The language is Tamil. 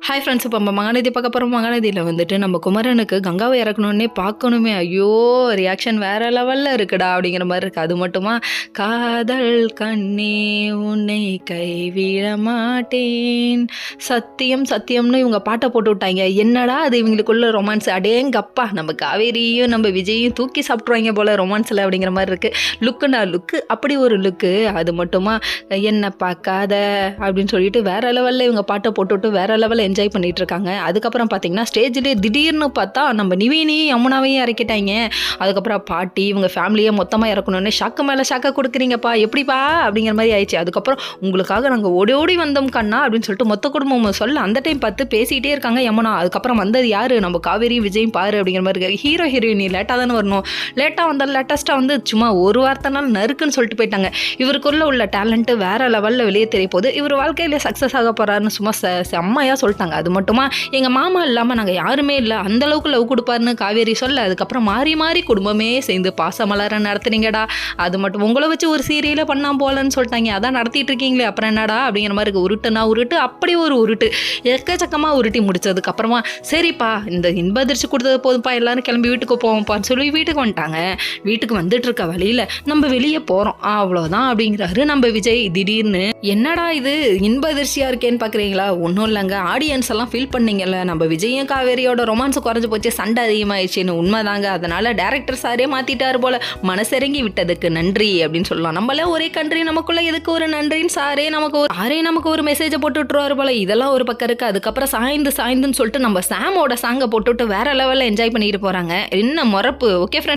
ஹாய் ஃப்ரெண்ட்ஸ், இப்போ நம்ம மகாநதி பார்க்க போகிறோம். மகாநதியில் வந்துட்டு நம்ம குமரனுக்கு கங்காவை இறக்கணுன்னே பார்க்கணுமே, ஐயோ ரியாக்ஷன் வேறு லெவலில் இருக்குடா அப்படிங்கிற மாதிரி இருக்குது. அது மட்டுமா, காதல் கண்ணே உன்னை கைவிட மாட்டேன், சத்தியம் சத்தியம்னு இவங்க பாட்டை போட்டு விட்டாங்க. என்னடா அது இவங்களுக்குள்ள ரொமான்ஸ், அடேங்கப்பா நம்ம காவேரியும் நம்ம விஜயும் தூக்கி சாப்பிட்ருவாங்க போல் ரொமான்ஸில் அப்படிங்கிற மாதிரி இருக்குது. லுக்குனா லுக்கு, அப்படி ஒரு லுக்கு. அது மட்டுமா, என்ன பார்க்காத அப்படின்னு சொல்லிட்டு வேறு லெவலில் இவங்க பாட்டை போட்டுவிட்டு வேறு லெவலில் என்ஜாய் பண்ணிட்டு இருக்காங்க. அதுக்கப்புறம் பார்த்தீங்கன்னா ஸ்டேஜ்லேயே திடீர்னு பார்த்தா நம்ம நிவினையும் யமுனாவையும் இறக்கிட்டாங்க. அதுக்கப்புறம் பாட்டி இவங்க ஃபேமிலியை மொத்தமாக இறக்கணுன்னு ஷாக்கு மேலே ஷாக்கை கொடுக்குறீங்கப்பா, எப்படிப்பா அப்படிங்கிற மாதிரி ஆயிடுச்சு. அதுக்கப்புறம் உங்களுக்காக நாங்கள் ஓடி ஓடி வந்தோம் கண்ணா அப்படின்னு சொல்லிட்டு மொத்த குடும்பம் சொல்ல அந்த டைம் பார்த்து பேசிகிட்டே இருக்காங்க யமுனா. அதுக்கப்புறம் வந்தது யார், நம்ம காவேரியும் விஜயும் பாரு அப்படிங்கிற மாதிரி இருக்காரு. ஹீரோ ஹீரோயினி லேட்டாக தானே வரணும், லேட்டாக வந்தாலும் லேட்டஸ்ட்டாக வந்து சும்மா ஒரு வார்த்தைனால நறுக்குன்னு சொல்லிட்டு போயிட்டாங்க. இவருக்குள்ள உள்ள டேலண்ட்டு வேறு லெவலில் வெளியே தெரிய போகுது. இவர் வாழ்க்கையில் சக்ஸஸ் ஆக போகிறாருன்னு சும்மா செம்மையாக சொல்லிட்டாங்க. அது மட்டுமா, எங்கள் மாமா இல்லாமல் நாங்கள் யாருமே இல்லை, அந்தளவுக்கு லவ் கொடுப்பாருன்னு காவேரி சொல்ல, அதுக்கப்புறம் மாறி மாறி குடும்பமே சேர்ந்து பாசமலர நடத்துனீங்கடா, அது மட்டும் உங்களை வச்சு ஒரு சீரியலை பண்ணால் போலன்னு சொல்லிட்டாங்க. அதான் நடத்திட்டு இருக்கீங்களே, அப்புறம் என்னடா அப்படிங்கிற மாதிரி இருக்குது. உருட்டுனா உருட்டு, அப்படி ஒரு உருட்டு எக்கச்சக்கமாக உருட்டி முடிச்சதுக்கப்புறமா சரிப்பா இந்த இன்பதிர்ச்சி கொடுத்தது போதும்ப்பா, எல்லாரும் கிளம்பி வீட்டுக்கு போவோம்ப்பான்னு சொல்லி வீட்டுக்கு வந்துட்டாங்க. வீட்டுக்கு வந்துட்டு இருக்க வழியில் நம்ம வெளியே போகிறோம் அவ்வளோதான் அப்படிங்கிறாரு நம்ம விஜய். திடீர்னு என்னடா இது இன்பதிர்ச்சியாக இருக்கேன்னு பார்க்குறீங்களா, ஒன்றும் இல்லைங்க, ஆடியன்ஸ் எல்லாம் ஃபீல் பண்ணீங்கல்ல நம்ம விஜயும் காவேரியோட ரொமான்ஸ் குறைஞ்சு போச்சு, சண்டை அதிகமாகிடுச்சின்னு. உண்மைதாங்க, அதனால டேரக்டர் சாரே மாற்றிட்டார் போல, மனசிறங்கி விட்டதுக்கு நன்றி அப்படின்னு சொல்லலாம். நம்மளே ஒரே கண்ட்ரி, நமக்குள்ள எதுக்கு ஒரு நன்றின்னு நமக்கு ஒரு மெசேஜை போட்டு விட்டுருவாரு போல. இதெல்லாம் ஒரு பக்கம் இருக்குது. அதுக்கப்புறம் சாய்ந்துன்னு சொல்லிட்டு நம்ம சாமோட சாங்கை போட்டுவிட்டு வேற லெவலில் என்ஜாய் பண்ணிட்டு போகிறாங்க. என்ன மொறப்பு. Okay friends.